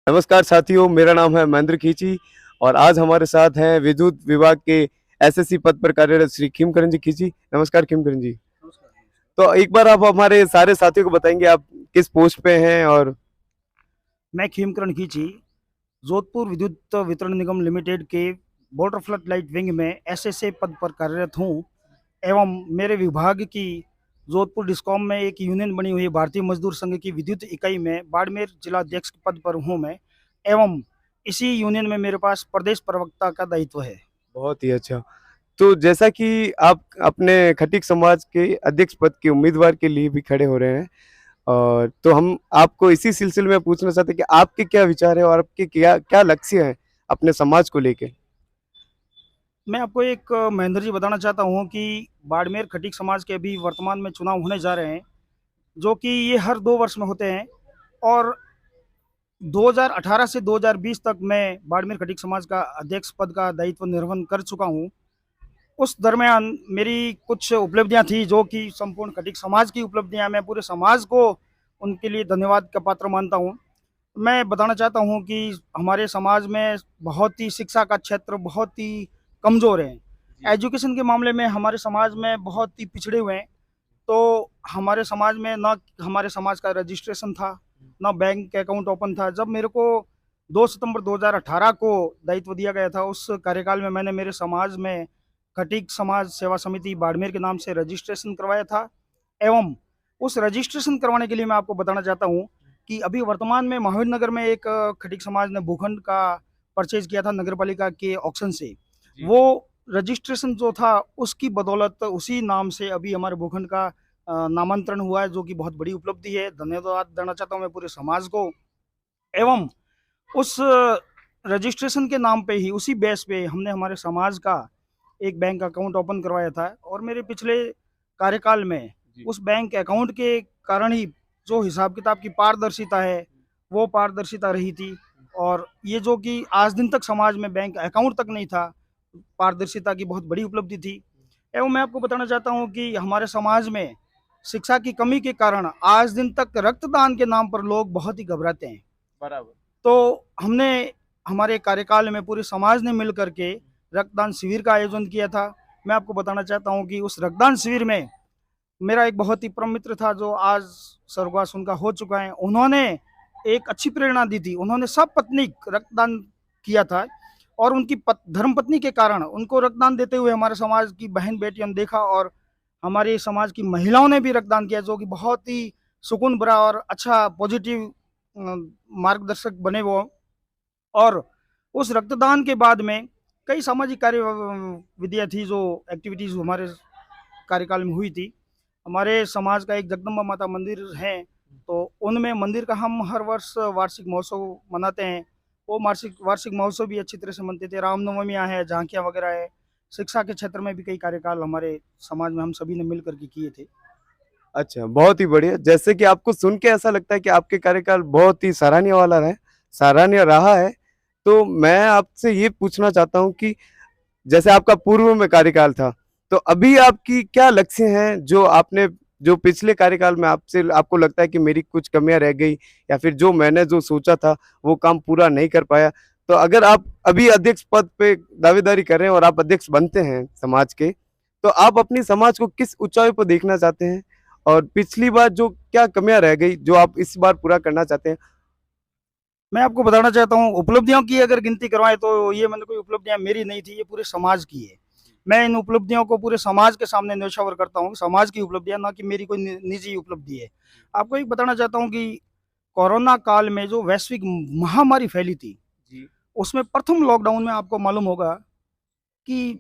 नमस्कार साथियों, मेरा नाम है महेंद्र खींची और आज हमारे साथ हैं विद्युत विभाग के एसएससी पद पर कार्यरत श्री खिमकरण जी खींची। नमस्कार खिमकरण जी। तो एक बार आप हमारे सारे साथियों को बताएंगे आप किस पोस्ट पे हैं और मैं खीमकरण खींची जोधपुर विद्युत वितरण निगम लिमिटेड के वाटर फ्लड लाइट विंग में एसएसए पद पर कार्यरत हूं एवं मेरे विभाग की जोधपुर डिस्कॉम में एक यूनियन बनी हुई है भारतीय मजदूर संघ की विद्युत इकाई में बाड़मेर जिला अध्यक्ष के पद पर हूं मैं एवं इसी यूनियन में मेरे पास प्रदेश प्रवक्ता का दायित्व है। बहुत ही अच्छा। तो जैसा कि आप अपने खटीक समाज के अध्यक्ष पद के उम्मीदवार के लिए भी खड़े हो रहे हैं और तो हम आपको इसी सिलसिले में पूछना चाहते हैं कि आपके क्या विचार है और आपके क्या क्या लक्ष्य हैं अपने समाज को लेके। मैं आपको एक महेंद्र जी बताना चाहता हूं कि बाड़मेर खटीक समाज के अभी वर्तमान में चुनाव होने जा रहे हैं, जो कि ये हर 2 वर्ष में होते हैं। और 2018 से 2020 तक मैं बाड़मेर खटीक समाज का अध्यक्ष पद का दायित्व निर्वहन कर चुका हूं। उस दरमियान मेरी कुछ उपलब्धियां थी, जो कि संपूर्ण खटीक समाज की उपलब्धियां, मैं पूरे समाज को उनके लिए धन्यवाद का पात्र मानता हूं। मैं बताना चाहता हूं कि हमारे समाज में बहुत ही शिक्षा का क्षेत्र बहुत ही कमज़ोर है। एजुकेशन के मामले में हमारे समाज में बहुत ही पिछड़े हुए हैं। तो हमारे समाज में ना हमारे समाज का रजिस्ट्रेशन था, ना बैंक अकाउंट ओपन था। जब मेरे को 2 सितंबर 2018 को दायित्व दिया गया था, उस कार्यकाल में मैंने मेरे समाज में खटीक समाज सेवा समिति बाड़मेर के नाम से रजिस्ट्रेशन करवाया था। एवं उस रजिस्ट्रेशन करवाने के लिए मैं आपको बताना चाहता हूँ कि अभी वर्तमान में महावीर नगर में एक खटीक समाज ने भूखंड का परचेज किया था नगर पालिका के ऑक्शन से। वो रजिस्ट्रेशन जो था उसकी बदौलत उसी नाम से अभी हमारे भूखंड का नामांतरण हुआ है, जो कि बहुत बड़ी उपलब्धि है। धन्यवाद देना चाहता हूँ मैं पूरे समाज को। एवं उस रजिस्ट्रेशन के नाम पे ही, उसी बेस पे हमने हमारे समाज का एक बैंक अकाउंट ओपन करवाया था। और मेरे पिछले कार्यकाल में उस बैंक अकाउंट के कारण ही जो हिसाब किताब की पारदर्शिता है, वो पारदर्शिता रही थी। और ये जो कि आज दिन तक समाज में बैंक अकाउंट तक नहीं था, पारदर्शिता की बहुत बड़ी उपलब्धि थी। एवं मैं आपको बताना चाहता हूँ कि हमारे समाज में शिक्षा की कमी के कारण आज दिन तक रक्तदान के नाम पर लोग बहुत ही घबराते हैं। बराबर। तो हमने हमारे कार्यकाल में पूरे समाज ने मिल करके रक्तदान शिविर का आयोजन किया था। मैं आपको बताना चाहता हूँ कि उस रक्तदान शिविर में मेरा एक बहुत ही परम मित्र था, जो आज स्वर्गवास उनका हो चुका है। उन्होंने एक अच्छी प्रेरणा दी थी। उन्होंने सब पत्नी रक्तदान किया था और उनकी धर्म पत्नी के कारण उनको रक्तदान देते हुए हमारे समाज की बहन बेटियों ने देखा और हमारे समाज की महिलाओं ने भी रक्तदान किया, जो कि बहुत ही सुकून भरा और अच्छा पॉजिटिव मार्गदर्शक बने वो। और उस रक्तदान के बाद में कई सामाजिक कार्य विधियाँ थी, जो एक्टिविटीज़ हमारे कार्यकाल में हुई थी। हमारे समाज का एक जगदम्बा माता मंदिर है, तो उनमें मंदिर का हम हर वर्ष वार्षिक महोत्सव मनाते हैं। वो वार्षिक वार्षिक महोत्सव भी अच्छी तरह से मनते थे। रामनवमियाँ हैं, झांकियाँ वगैरह है। शिक्षा के क्षेत्र में भी कई कार्यकाल हमारे समाज में हम सभी ने मिल करके किए थे। अच्छा, बहुत ही बढ़िया। जैसे कि आपको सुन के ऐसा लगता है कि आपके कार्यकाल बहुत ही सराहनीय रहा है। तो मैं आपसे ये पूछना चाहता हूँ कि जैसे आपका पूर्व में कार्यकाल था, तो अभी आपकी क्या लक्ष्य हैं जो आपने जो पिछले कार्यकाल में आपसे आपको लगता है कि मेरी कुछ कमियां रह गई या फिर जो मैंने जो सोचा था वो काम पूरा नहीं कर पाया। तो अगर आप अभी अध्यक्ष पद पे दावेदारी कर रहे हैं और आप अध्यक्ष बनते हैं समाज के, तो आप अपनी समाज को किस ऊंचाई पर देखना चाहते हैं और पिछली बार जो क्या कमियां रह गई जो आप इस बार पूरा करना चाहते हैं। मैं आपको बताना चाहता हूँ, उपलब्धियों की अगर गिनती करवाएं तो ये मतलब कोई उपलब्धियां मेरी नहीं थी, ये पूरे समाज की है। मैं इन उपलब्धियों को पूरे समाज के सामने न्यौछावर करता हूँ, समाज की उपलब्धियां, ना कि मेरी कोई निजी उपलब्धि है। आपको एक बताना चाहता हूँ कि कोरोना काल में जो वैश्विक महामारी फैली थी, जी। उसमें प्रथम लॉकडाउन में आपको मालूम होगा कि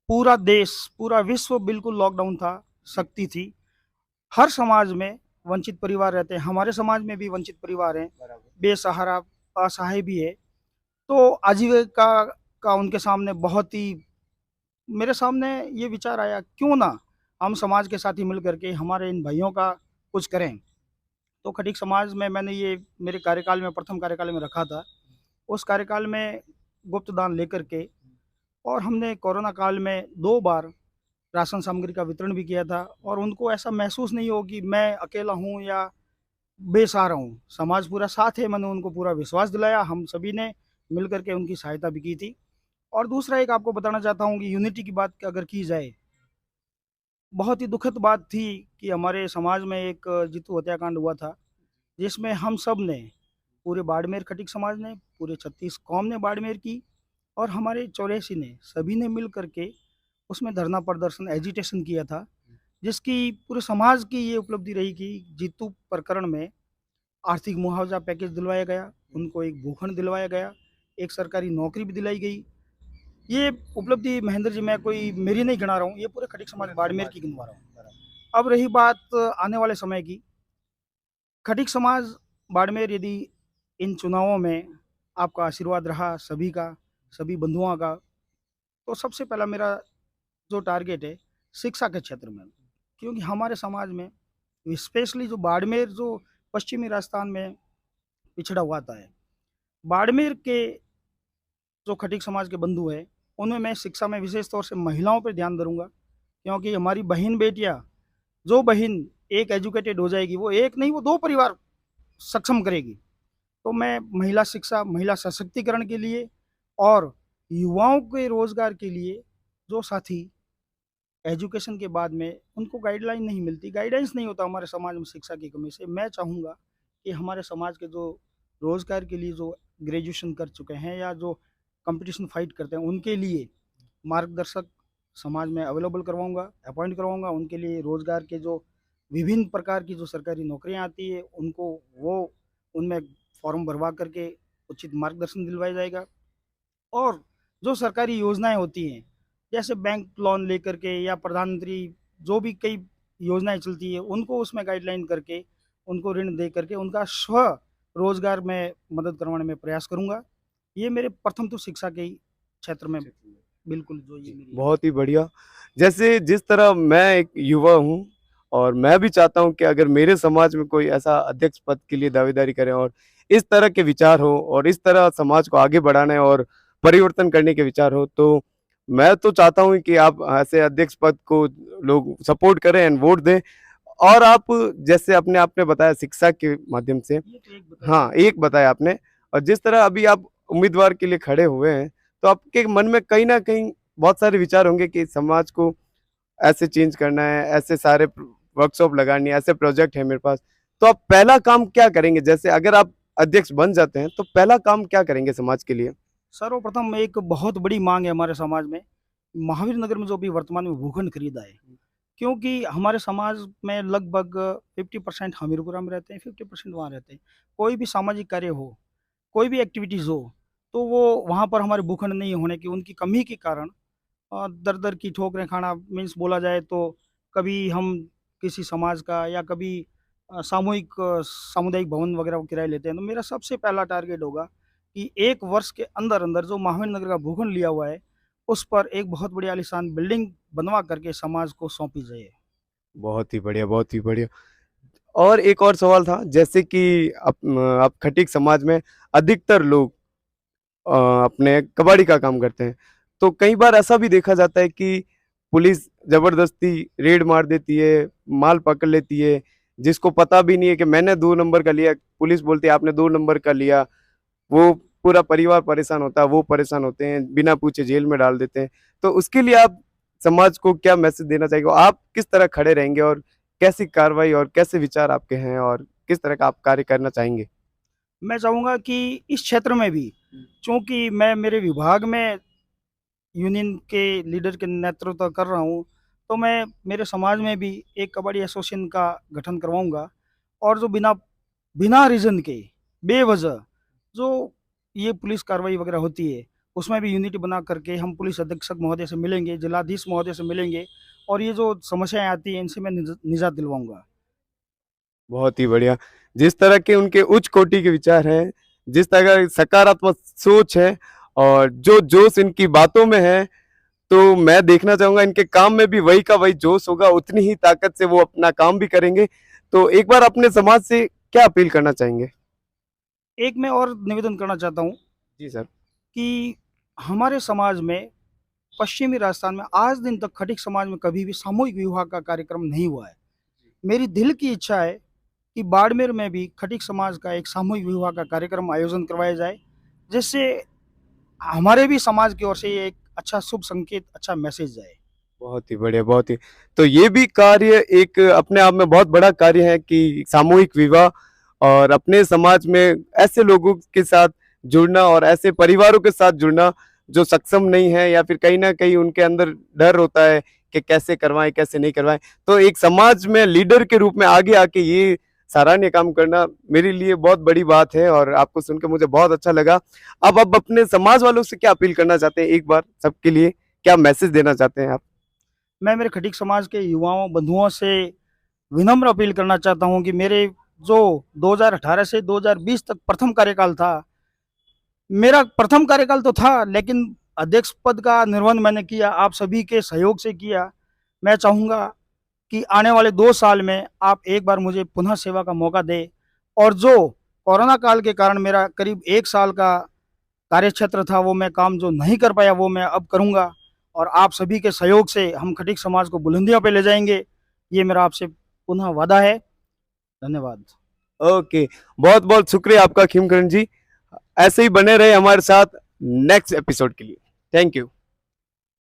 पूरा देश, पूरा विश्व बिल्कुल लॉकडाउन था, सख्ती थी। हर समाज में वंचित परिवार रहते हैं, हमारे समाज में भी वंचित परिवार हैं, बेसहारा, असहाय भी है। तो आजीविका का उनके सामने बहुत ही, मेरे सामने ये विचार आया, क्यों ना हम समाज के साथ ही मिल करके हमारे इन भाइयों का कुछ करें। तो खटीक समाज में मैंने ये मेरे कार्यकाल में, प्रथम कार्यकाल में रखा था। उस कार्यकाल में गुप्त दान लेकर के, और हमने कोरोना काल में 2 बार राशन सामग्री का वितरण भी किया था। और उनको ऐसा महसूस नहीं हो कि मैं अकेला हूँ या बेसहारा हूँ। समाज पूरा साथ है, मैंने उनको पूरा विश्वास दिलाया, हम सभी ने मिल कर के उनकी सहायता भी की थी। और दूसरा एक आपको बताना चाहता हूँ कि यूनिटी की बात अगर की जाए, बहुत ही दुखद बात थी कि हमारे समाज में एक जीतू हत्याकांड हुआ था, जिसमें हम सब ने, पूरे बाड़मेर खटीक समाज ने, पूरे 36 कौम ने बाड़मेर की और हमारे 84 ने, सभी ने मिल कर के उसमें धरना प्रदर्शन, एजिटेशन किया था, जिसकी पूरे समाज की ये उपलब्धि रही कि जीतू प्रकरण में आर्थिक मुआवजा पैकेज दिलवाया गया, उनको एक भूखंड दिलवाया गया, एक सरकारी नौकरी भी दिलाई गई। ये उपलब्धि महेंद्र जी, मैं कोई मेरी नहीं गिना रहा हूँ, ये पूरे खटीक समाज बाड़मेर की गिनवा रहा हूँ। अब रही बात आने वाले समय की, खटीक समाज बाड़मेर यदि इन चुनावों में आपका आशीर्वाद रहा सभी का, सभी बंधुओं का, तो सबसे पहला मेरा जो टारगेट है शिक्षा के क्षेत्र में, क्योंकि हमारे समाज में स्पेशली जो बाड़मेर जो पश्चिमी राजस्थान में पिछड़ा हुआ था है, बाड़मेर के जो खटीक समाज के बंधु हैं, उनमें मैं शिक्षा में विशेष तौर से महिलाओं पर ध्यान दूंगा, क्योंकि हमारी बहन बेटियां, जो बहन एक एजुकेटेड हो जाएगी, वो एक नहीं वो दो परिवार सक्षम करेगी। तो मैं महिला शिक्षा, महिला सशक्तिकरण के लिए और युवाओं के रोजगार के लिए, जो साथी एजुकेशन के बाद में उनको गाइडलाइन नहीं मिलती, गाइडेंस नहीं होता हमारे समाज में शिक्षा की कमी से, मैं चाहूँगा कि हमारे समाज के जो रोजगार के लिए जो ग्रेजुएशन कर चुके हैं या जो कंपटीशन फाइट करते हैं, उनके लिए मार्गदर्शक समाज में अवेलेबल करवाऊंगा, अपॉइंट करवाऊंगा। उनके लिए रोजगार के जो विभिन्न प्रकार की जो सरकारी नौकरियां आती है, उनको वो उनमें फॉर्म भरवा करके उचित मार्गदर्शन दिलवाया जाएगा। और जो सरकारी योजनाएं होती हैं, जैसे बैंक लोन लेकर के या प्रधानमंत्री जो भी कई योजनाएं चलती है, उनको उसमें गाइडलाइन करके उनको ऋण दे करके उनका स्व रोजगार में मदद करवाने में प्रयास करूंगा। ये मेरे प्रथम तो शिक्षा के ही क्षेत्र में बिल्कुल जो ये मेरी बहुत ही बढ़िया। जैसे जिस तरह मैं एक युवा हूँ और मैं भी चाहता हूँ कि अगर मेरे समाज में कोई ऐसा अध्यक्ष पद के लिए दावेदारी करे और इस तरह के विचार हो और इस तरह समाज को आगे बढ़ाने और परिवर्तन करने के विचार हो, तो मैं तो चाहता हूँ कि आप ऐसे अध्यक्ष पद को लोग सपोर्ट करें एंड वोट दें। और आप जैसे अपने आपने बताया शिक्षा के माध्यम से, ये तो एक बताइए। हाँ एक बताया आपने, और जिस तरह अभी आप उम्मीदवार के लिए खड़े हुए हैं, तो आपके मन में कहीं ना कहीं बहुत सारे विचार होंगे कि समाज को ऐसे चेंज करना है, ऐसे सारे वर्कशॉप लगानी है, ऐसे प्रोजेक्ट है मेरे पास। तो आप पहला काम क्या करेंगे, जैसे अगर आप अध्यक्ष बन जाते हैं तो पहला काम क्या करेंगे समाज के लिए? सर्वप्रथम एक बहुत बड़ी मांग है हमारे समाज में, महावीर नगर में जो भी वर्तमान में भूखंड खरीदा है, क्योंकि हमारे समाज में लगभग 50% हमीरपुरा में रहते हैं, 50% वहाँ रहते हैं। कोई भी सामाजिक कार्य हो, कोई भी एक्टिविटीज़ हो, तो वो वहाँ पर हमारे भूखंड नहीं होने की, उनकी कमी के कारण दर दर की ठोकरें खाना, मीन्स बोला जाए तो कभी हम किसी समाज का या कभी सामूहिक सामुदायिक भवन वगैरह को किराए लेते हैं। तो मेरा सबसे पहला टारगेट होगा कि 1 वर्ष के अंदर अंदर जो महावीर नगर का भूखंड लिया हुआ है, उस पर एक बहुत बड़ी आलीशान बिल्डिंग बनवा करके समाज को सौंपी जाए। बहुत ही बढ़िया, बहुत ही बढ़िया। और एक और सवाल था, जैसे कि आप खटीक समाज में अधिकतर लोग अपने कबाड़ी का काम करते हैं, तो कई बार ऐसा भी देखा जाता है कि पुलिस जबरदस्ती रेड मार देती है, माल पकड़ लेती है, जिसको पता भी नहीं है कि मैंने 2 नंबर का लिया, पुलिस बोलती है आपने 2 नंबर का लिया। वो पूरा परिवार परेशान होता है, वो परेशान होते हैं, बिना पूछे जेल में डाल देते हैं। तो उसके लिए आप समाज को क्या मैसेज देना चाहिए, आप किस तरह खड़े रहेंगे और कैसी कार्रवाई और कैसे विचार आपके हैं और किस तरह का आप कार्य करना चाहेंगे? मैं चाहूँगा कि इस क्षेत्र में भी, चूँकि मैं मेरे विभाग में यूनियन के लीडर के नेतृत्व कर रहा हूँ, तो मैं मेरे समाज में भी एक कबड्डी एसोसिएशन का गठन करवाऊँगा। और जो बिना बिना रीज़न के, बेवजह जो ये पुलिस कार्रवाई वगैरह होती है, उसमें भी यूनिटी बना करके हम पुलिस अधीक्षक महोदय से मिलेंगे, जिलाधीश महोदय से मिलेंगे और ये जो समस्याएँ आती हैं, इनसे मैं निजात दिलवाऊँगा। बहुत ही बढ़िया। जिस तरह के उनके उच्च कोटि के विचार हैं, जिस तरह की सकारात्मक सोच है और जो जोश इनकी बातों में है, तो मैं देखना चाहूंगा इनके काम में भी वही का वही जोश होगा, उतनी ही ताकत से वो अपना काम भी करेंगे। तो एक बार अपने समाज से क्या अपील करना चाहेंगे? एक मैं और निवेदन करना चाहता हूँ जी सर। कि हमारे समाज में, पश्चिमी राजस्थान में आज दिन तक खटीक समाज में कभी भी सामूहिक विवाह का कार्यक्रम नहीं हुआ है। मेरी दिल की इच्छा है कि बाड़मेर में भी खटीक समाज का एक सामूहिक विवाह का कार्यक्रम आयोजन करवाया जाए, जिससे हमारे भी समाज की ओर से ये एक अच्छा शुभ संकेत, अच्छा मैसेज जाए। बहुत ही बढ़िया, बहुत ही। तो ये भी कार्य एक अपने आप में बहुत बड़ा कार्य है कि सामूहिक विवाह और अपने समाज में ऐसे लोगों के साथ जुड़ना और ऐसे परिवारों के साथ जुड़ना जो सक्षम नहीं है या फिर कहीं ना कहीं उनके अंदर डर होता है कि कैसे करवाएं कैसे नहीं करवाएं। तो एक समाज में लीडर के रूप में आगे आके ये सराहनीय काम करना मेरे लिए बहुत बड़ी बात है और आपको सुन के मुझे बहुत अच्छा लगा। अब अपने समाज वालों से क्या अपील करना चाहते हैं, एक बार सबके लिए क्या मैसेज देना चाहते हैं आप? मैं मेरे खटीक समाज के युवाओं बंधुओं से विनम्र अपील करना चाहता हूं कि मेरे जो 2018 से 2020 तक प्रथम कार्यकाल था, मेरा प्रथम कार्यकाल तो था, लेकिन अध्यक्ष पद का निर्वहन मैंने किया, आप सभी के सहयोग से किया। मैं चाहूँगा कि आने वाले 2 साल में आप एक बार मुझे पुनः सेवा का मौका दें, और जो कोरोना काल के कारण मेरा करीब 1 साल का कार्यक्षेत्र था, वो मैं काम जो नहीं कर पाया, वो मैं अब करूँगा, और आप सभी के सहयोग से हम खटीक समाज को बुलंदियों पे ले जाएँगे। ये मेरा आपसे पुनः वादा है। धन्यवाद। ओके, बहुत बहुत शुक्रिया आपका खिमकरण जी। ऐसे ही बने रहे हमारे साथ नेक्स्ट एपिसोड के लिए। Thank you.